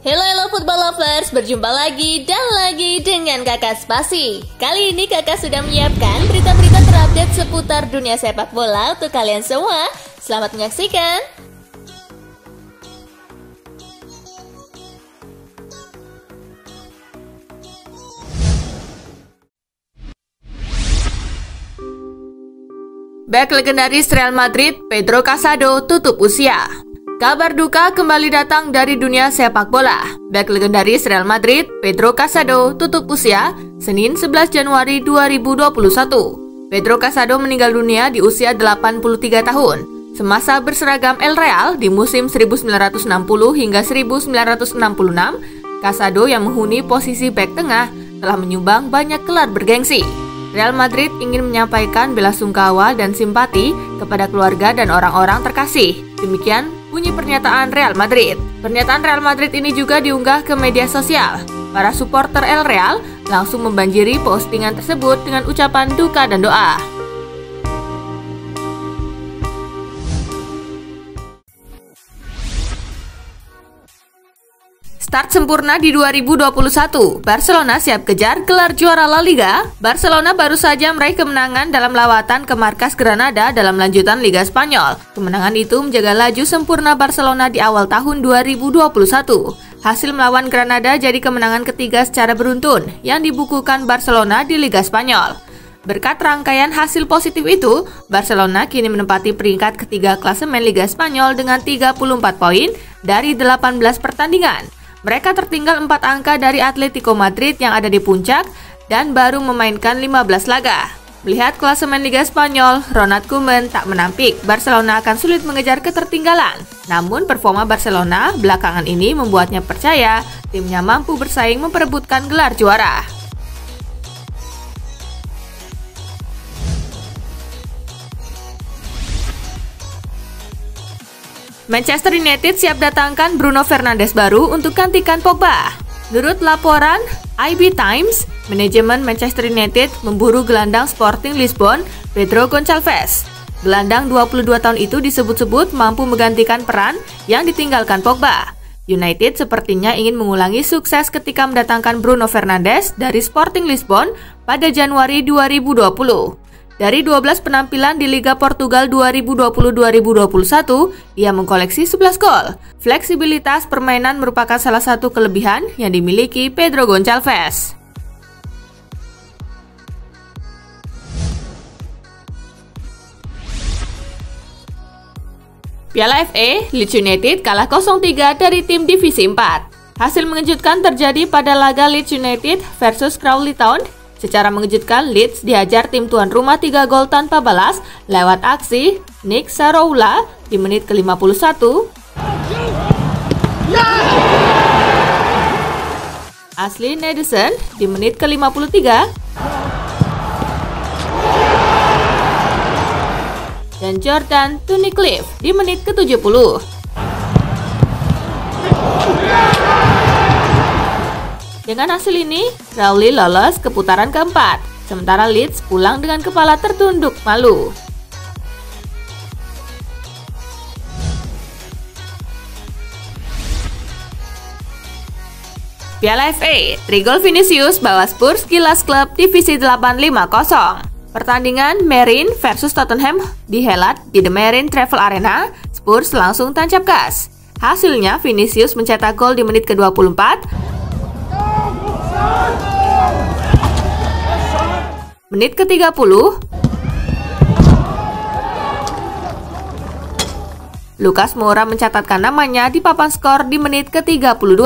Hello football lovers, berjumpa lagi dan lagi dengan Kakak Spasi. Kali ini Kakak sudah menyiapkan berita-berita terupdate seputar dunia sepak bola untuk kalian semua. Selamat menyaksikan. Bek legendaris Real Madrid, Pedro Casado, tutup usia. Kabar duka kembali datang dari dunia sepak bola. Bek legendaris Real Madrid, Pedro Casado, tutup usia Senin 11 Januari 2021. Pedro Casado meninggal dunia di usia 83 tahun. Semasa berseragam El Real di musim 1960 hingga 1966, Casado yang menghuni posisi bek tengah telah menyumbang banyak gelar bergengsi. Real Madrid ingin menyampaikan belasungkawa dan simpati kepada keluarga dan orang-orang terkasih. Demikian bunyi pernyataan Real Madrid. Pernyataan Real Madrid ini juga diunggah ke media sosial. Para supporter El Real langsung membanjiri postingan tersebut dengan ucapan duka dan doa. Start sempurna di 2021, Barcelona siap kejar gelar juara La Liga. Barcelona baru saja meraih kemenangan dalam lawatan ke markas Granada dalam lanjutan Liga Spanyol. Kemenangan itu menjaga laju sempurna Barcelona di awal tahun 2021. Hasil melawan Granada jadi kemenangan ketiga secara beruntun yang dibukukan Barcelona di Liga Spanyol. Berkat rangkaian hasil positif itu, Barcelona kini menempati peringkat ketiga klasemen Liga Spanyol dengan 34 poin dari 18 pertandingan. Mereka tertinggal 4 angka dari Atletico Madrid yang ada di puncak dan baru memainkan 15 laga. Melihat klasemen Liga Spanyol, Ronald Koeman tak menampik Barcelona akan sulit mengejar ketertinggalan. Namun performa Barcelona belakangan ini membuatnya percaya timnya mampu bersaing memperebutkan gelar juara. Manchester United siap datangkan Bruno Fernandes baru untuk gantikan Pogba. Menurut laporan IB Times, manajemen Manchester United memburu gelandang Sporting Lisbon, Pedro Gonçalves. Gelandang 22 tahun itu disebut-sebut mampu menggantikan peran yang ditinggalkan Pogba. United sepertinya ingin mengulangi sukses ketika mendatangkan Bruno Fernandes dari Sporting Lisbon pada Januari 2020. Dari 12 penampilan di Liga Portugal 2020-2021, ia mengkoleksi 11 gol. Fleksibilitas permainan merupakan salah satu kelebihan yang dimiliki Pedro Gonçalves. Piala FA, Leeds United kalah 0-3 dari tim Divisi 4. Hasil mengejutkan terjadi pada laga Leeds United versus Crawley Town. Secara mengejutkan, Leeds dihajar tim tuan rumah 3 gol tanpa balas lewat aksi Nick Saroula di menit ke-51, Ashley Nedison di menit ke-53, dan Jordan Tunnicliffe di menit ke-70. Dengan hasil ini, Crawley lolos ke putaran keempat, sementara Leeds pulang dengan kepala tertunduk malu. Piala FA, 3 gol Vinicius bawa Spurs kilas klub divisi 8 5-0. Pertandingan Marine versus Tottenham dihelat di The Marine Travel Arena, Spurs langsung tancap gas. Hasilnya, Vinicius mencetak gol di menit ke-24, menit ke-30, Lucas Moura mencatatkan namanya di papan skor di menit ke-32.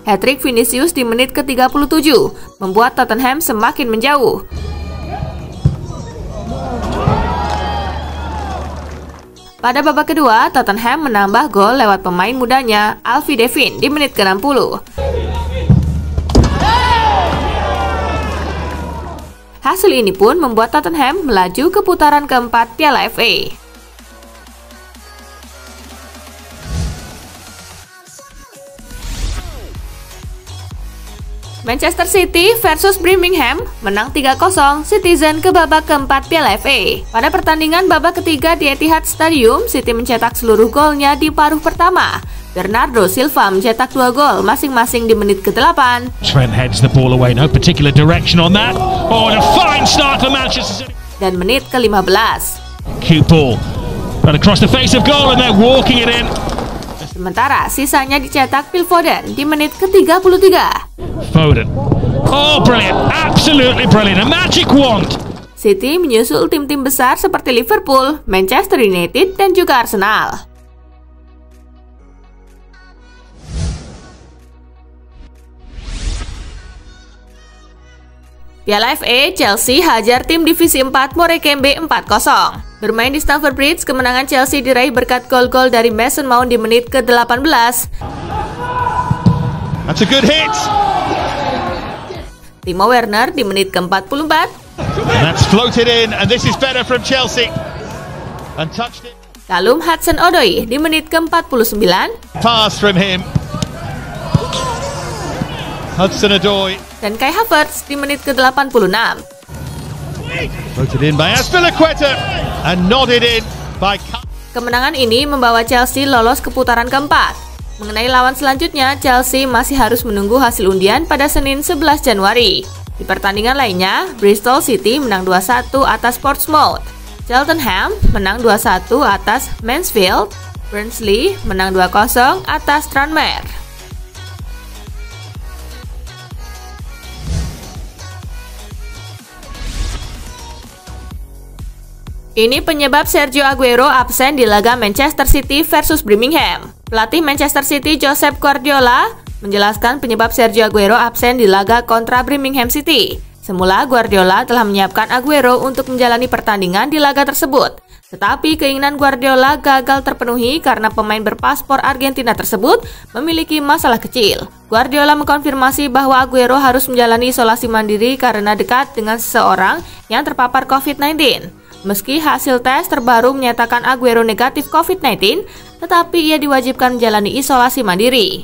Hat-trick Vinicius di menit ke-37 membuat Tottenham semakin menjauh. Pada babak kedua, Tottenham menambah gol lewat pemain mudanya Alfie Devin di menit ke-60. Hasil ini pun membuat Tottenham melaju ke putaran keempat Piala FA. Manchester City versus Birmingham menang 3-0 Citizen ke babak keempat Piala FA. Pada pertandingan babak ketiga di Etihad Stadium, City mencetak seluruh golnya di paruh pertama. Bernardo Silva mencetak 2 gol masing-masing di menit ke-8. Trent heads the ball away, no particular direction on that. Oh, and a fine start for Manchester City. Dan menit ke-15. Cute ball, right across the face of goal and they're walking it in. Sementara sisanya dicetak Phil Foden di menit ke-33. Foden. Oh, brilliant. Absolutely brilliant. A magic wand. City menyusul tim-tim besar seperti Liverpool, Manchester United, dan juga Arsenal. Piala FA, Chelsea hajar tim divisi 4 Morecambe 4-0. Bermain di Stamford Bridge, kemenangan Chelsea diraih berkat gol-gol dari Mason Mount di menit ke-18. That's a good hit. Timo Werner di menit ke-44. And that's floated in, and this is better from Chelsea. And touched it. Lalu Hudson-Odoi di menit ke-49. Pass from him. Hudson-Odoi. Dan Kai Havertz di menit ke-86. Floated in by Azpilicueta and nodded in by. Kemenangan ini membawa Chelsea lolos ke putaran keempat. Mengenai lawan selanjutnya, Chelsea masih harus menunggu hasil undian pada Senin 11 Januari. Di pertandingan lainnya, Bristol City menang 2-1 atas Portsmouth. Cheltenham menang 2-1 atas Mansfield. Barnsley menang 2-0 atas Tranmere. Ini penyebab Sergio Aguero absen di laga Manchester City versus Birmingham. Pelatih Manchester City Josep Guardiola menjelaskan penyebab Sergio Aguero absen di laga kontra Birmingham City. Semula Guardiola telah menyiapkan Aguero untuk menjalani pertandingan di laga tersebut. Tetapi keinginan Guardiola gagal terpenuhi karena pemain berpaspor Argentina tersebut memiliki masalah kecil. Guardiola mengkonfirmasi bahwa Aguero harus menjalani isolasi mandiri karena dekat dengan seseorang yang terpapar COVID-19. Meski hasil tes terbaru menyatakan Aguero negatif COVID-19, tetapi ia diwajibkan menjalani isolasi mandiri.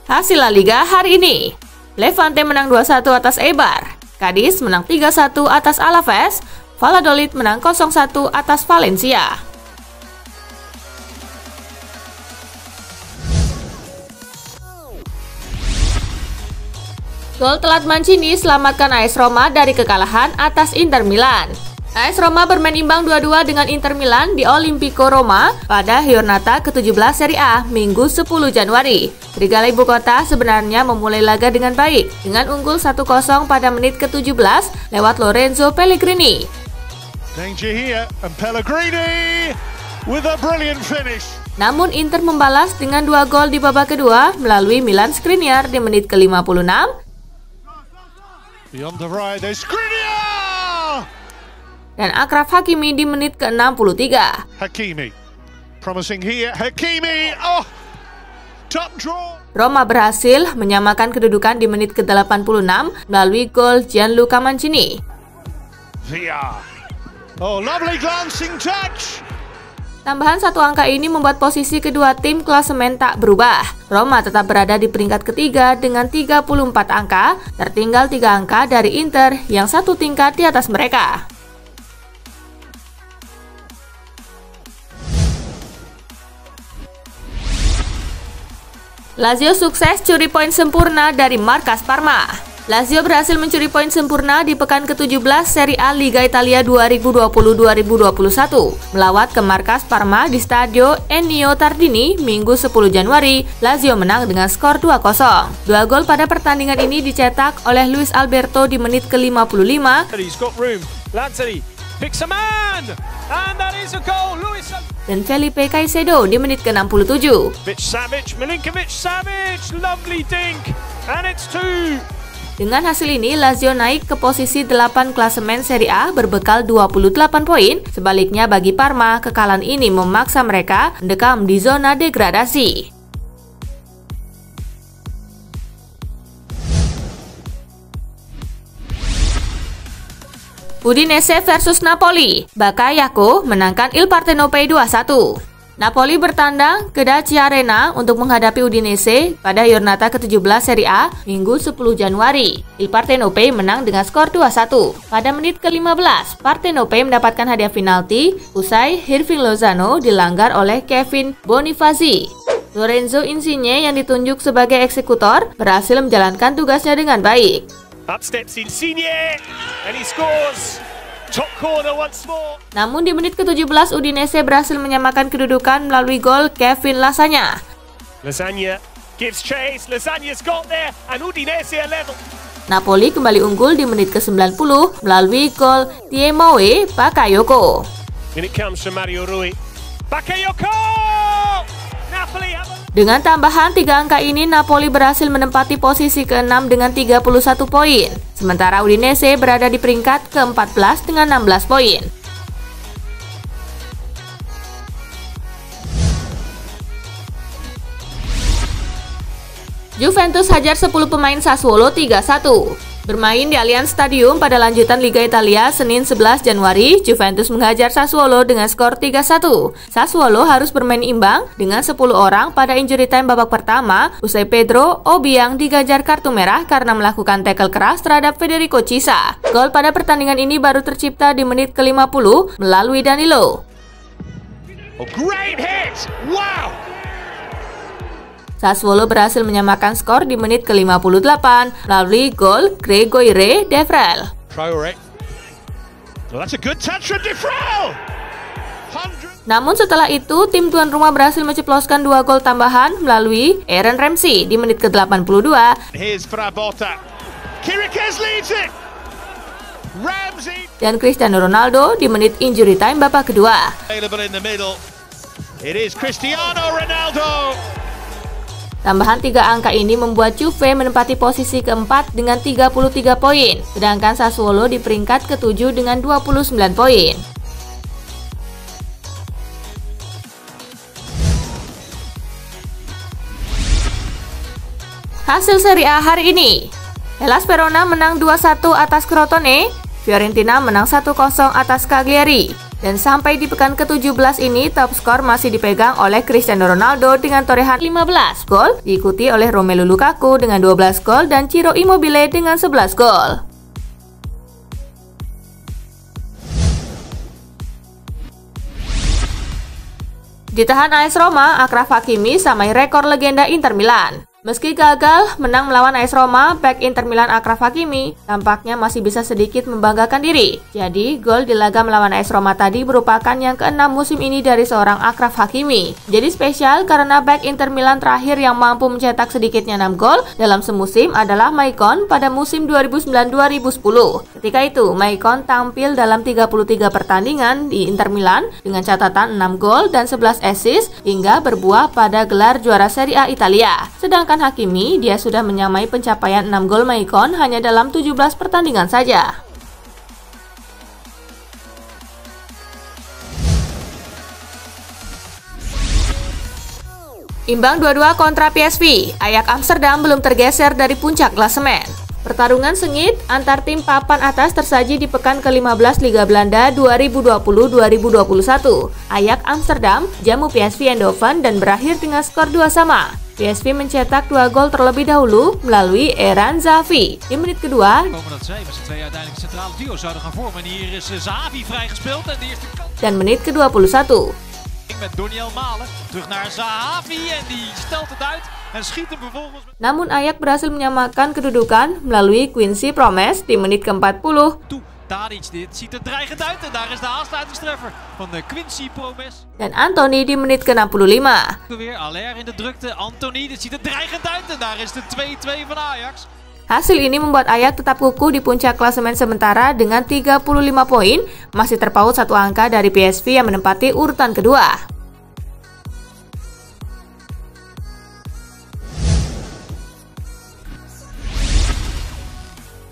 Hasil La Liga hari ini. Levante menang 2-1 atas Eibar. Cadiz menang 3-1 atas Alaves. Valladolid menang 0-1 atas Valencia. Gol telat Mancini selamatkan AS Roma dari kekalahan atas Inter Milan. AS Roma bermain imbang 2-2 dengan Inter Milan di Olimpico Roma pada Giornata ke-17 Serie A Minggu 10 Januari. Serigala Ibu Kota sebenarnya memulai laga dengan baik dengan unggul 1-0 pada menit ke-17 lewat Lorenzo Pellegrini. Danger here and Pellegrini with a brilliant finish. Namun Inter membalas dengan 2 gol di babak kedua melalui Milan Skriniar di menit ke-56. Beyond the right, there's Skriniar! Dan Achraf Hakimi di menit ke-63. Hakimi, promising here, Hakimi, oh, top draw. Roma berhasil menyamakan kedudukan di menit ke-86 melalui gol Gianluca Mancini. Via, oh, lovely glancing touch. Tambahan 1 angka ini membuat posisi kedua tim klasemen tak berubah. Roma tetap berada di peringkat ketiga dengan 34 angka, tertinggal 3 angka dari Inter yang 1 tingkat di atas mereka. Lazio sukses curi poin sempurna dari markas Parma. Lazio berhasil mencuri poin sempurna di pekan ke-17 Serie A Liga Italia 2020-2021 melawat ke markas Parma di Stadio Ennio Tardini Minggu 10 Januari. Lazio menang dengan skor 2-0. 2 gol pada pertandingan ini dicetak oleh Luis Alberto di menit ke-55 dan Felipe Caicedo di menit ke-67. Dengan hasil ini, Lazio naik ke posisi 8 klasemen Serie A berbekal 28 poin. Sebaliknya bagi Parma, kekalahan ini memaksa mereka mendekam di zona degradasi. Udinese versus Napoli. Bakayoko menangkan Il Partenope 2-1. Napoli bertandang ke Dacia Arena untuk menghadapi Udinese pada Giornata ke-17 Serie A Minggu 10 Januari. Il Partenope menang dengan skor 2-1. Pada menit ke-15, Partenope mendapatkan hadiah penalti usai Hirving Lozano dilanggar oleh Kevin Bonifazi. Lorenzo Insigne yang ditunjuk sebagai eksekutor berhasil menjalankan tugasnya dengan baik. Up steps Insigne and he scores. Top corner once more. Namun di menit ke-17 Udinese berhasil menyamakan kedudukan melalui gol Kevin Lasagna. Lasagna gives chase, Lasagna's got there and Udinese are level. Napoli kembali unggul di menit ke-90 melalui gol Tiemoue Bakayoko. And it comes from Mario Rui. Bakayoko! Napoli have a... Dengan tambahan 3 angka ini, Napoli berhasil menempati posisi ke-6 dengan 31 poin. Sementara Udinese berada di peringkat ke-14 dengan 16 poin. Juventus hajar 10 pemain Sassuolo 3-1. Bermain di Allianz Stadium pada lanjutan Liga Italia Senin 11 Januari, Juventus menghajar Sassuolo dengan skor 3-1. Sassuolo harus bermain imbang dengan 10 orang pada injury time babak pertama usai Pedro Obiang digajar kartu merah karena melakukan tackle keras terhadap Federico Chiesa. Gol pada pertandingan ini baru tercipta di menit ke-50 melalui Danilo. Oh, great hit! Wow! Sassuolo berhasil menyamakan skor di menit ke-58 melalui gol Gregoire Devrel. Traore. Well, that's a good touch from Devrel. Namun setelah itu, tim tuan rumah berhasil menceploskan 2 gol tambahan melalui Aaron Ramsey di menit ke-82. Here's Frabotta. Kirikes leads it. Ramsey. Dan Cristiano Ronaldo di menit injury time babak kedua. Available in the middle. It is Cristiano Ronaldo. Tambahan 3 angka ini membuat Juve menempati posisi keempat dengan 33 poin, sedangkan Sassuolo di peringkat ke-7 dengan 29 poin. Hasil Serie A hari ini: Hellas Verona menang 2-1 atas Crotone, Fiorentina menang 1-0 atas Cagliari. Dan sampai di pekan ke-17 ini, top skor masih dipegang oleh Cristiano Ronaldo dengan torehan 15 gol, diikuti oleh Romelu Lukaku dengan 12 gol dan Ciro Immobile dengan 11 gol. Ditahan AS Roma, Achraf Hakimi samai rekor legenda Inter Milan. Meski gagal menang melawan AS Roma, bek Inter Milan Achraf Hakimi tampaknya masih bisa sedikit membanggakan diri. Jadi, gol di laga melawan AS Roma tadi merupakan yang ke-6 musim ini dari seorang Achraf Hakimi. Jadi spesial karena bek Inter Milan terakhir yang mampu mencetak sedikitnya 6 gol dalam semusim adalah Maicon pada musim 2009-2010. Ketika itu, Maicon tampil dalam 33 pertandingan di Inter Milan dengan catatan 6 gol dan 11 assist hingga berbuah pada gelar juara Serie A Italia. Sedangkan Hakimi, dia sudah menyamai pencapaian 6 gol Maicon hanya dalam 17 pertandingan saja. Imbang 2-2 kontra PSV, Ajax Amsterdam belum tergeser dari puncak klasemen. Pertarungan sengit antar tim papan atas tersaji di pekan ke-15 Liga Belanda 2020-2021. Ajax Amsterdam jamu PSV Eindhoven dan berakhir dengan skor 2-2. PSV mencetak 2 gol terlebih dahulu melalui Eran Xavi. Di menit kedua dan menit ke-21. Namun Ajax berhasil menyamakan kedudukan melalui Quincy Promes di menit ke-40. Dan Anthony di menit ke-65. Hasil ini membuat Ajax tetap kukuh di puncak klasemen sementara dengan 35 poin, masih terpaut 1 angka dari PSV yang menempati urutan kedua.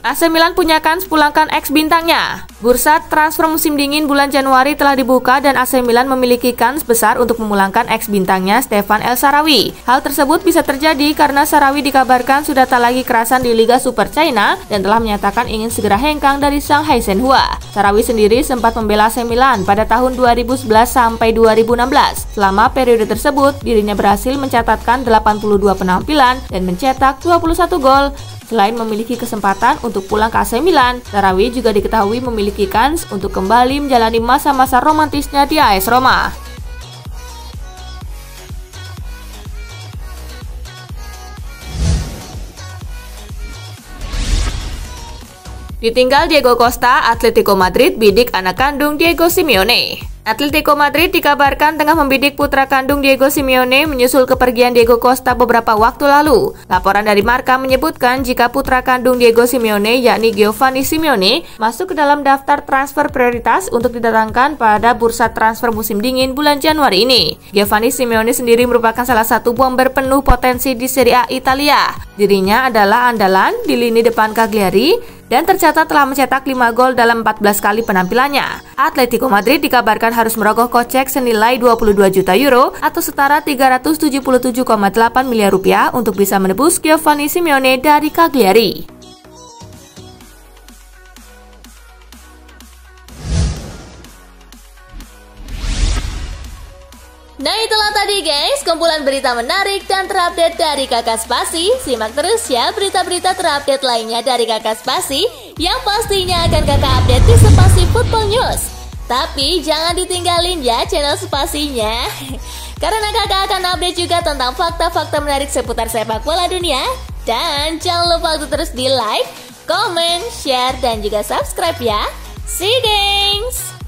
AC Milan punya kans pulangkan ex-bintangnya. Bursa transfer musim dingin bulan Januari telah dibuka dan AC Milan memiliki kans besar untuk memulangkan ex-bintangnya Stefan El Shaarawy. Hal tersebut bisa terjadi karena Shaarawy dikabarkan sudah tak lagi kerasan di Liga Super China dan telah menyatakan ingin segera hengkang dari Shanghai Shenhua. Shaarawy sendiri sempat membela AC Milan pada tahun 2011 sampai 2016. Selama periode tersebut, dirinya berhasil mencatatkan 82 penampilan dan mencetak 21 gol. Selain memiliki kesempatan untuk pulang ke AC Milan, Shaarawy juga diketahui memiliki kans untuk kembali menjalani masa-masa romantisnya di AS Roma. Ditinggal Diego Costa, Atletico Madrid bidik anak kandung Diego Simeone. Atletico Madrid dikabarkan tengah membidik putra kandung Diego Simeone menyusul kepergian Diego Costa beberapa waktu lalu. Laporan dari Marca menyebutkan jika putra kandung Diego Simeone, yakni Giovanni Simeone, masuk ke dalam daftar transfer prioritas untuk didatangkan pada bursa transfer musim dingin bulan Januari ini. Giovanni Simeone sendiri merupakan salah satu bomber penuh potensi di Serie A Italia. Dirinya adalah andalan di lini depan Cagliari dan tercatat telah mencetak 5 gol dalam 14 kali penampilannya. Atletico Madrid dikabarkan harus merogoh kocek senilai 22 juta euro atau setara 377,8 miliar rupiah untuk bisa menebus Giovanni Simeone dari Cagliari. Nah itulah tadi guys, kumpulan berita menarik dan terupdate dari Kakak Spasi. Simak terus ya berita-berita terupdate lainnya dari Kakak Spasi yang pastinya akan Kakak update di Spasi Football News. Tapi jangan ditinggalin ya channel Spasinya, karena Kakak akan update juga tentang fakta-fakta menarik seputar sepak bola dunia. Dan jangan lupa untuk terus di like, comment, share, dan juga subscribe ya. See you guys!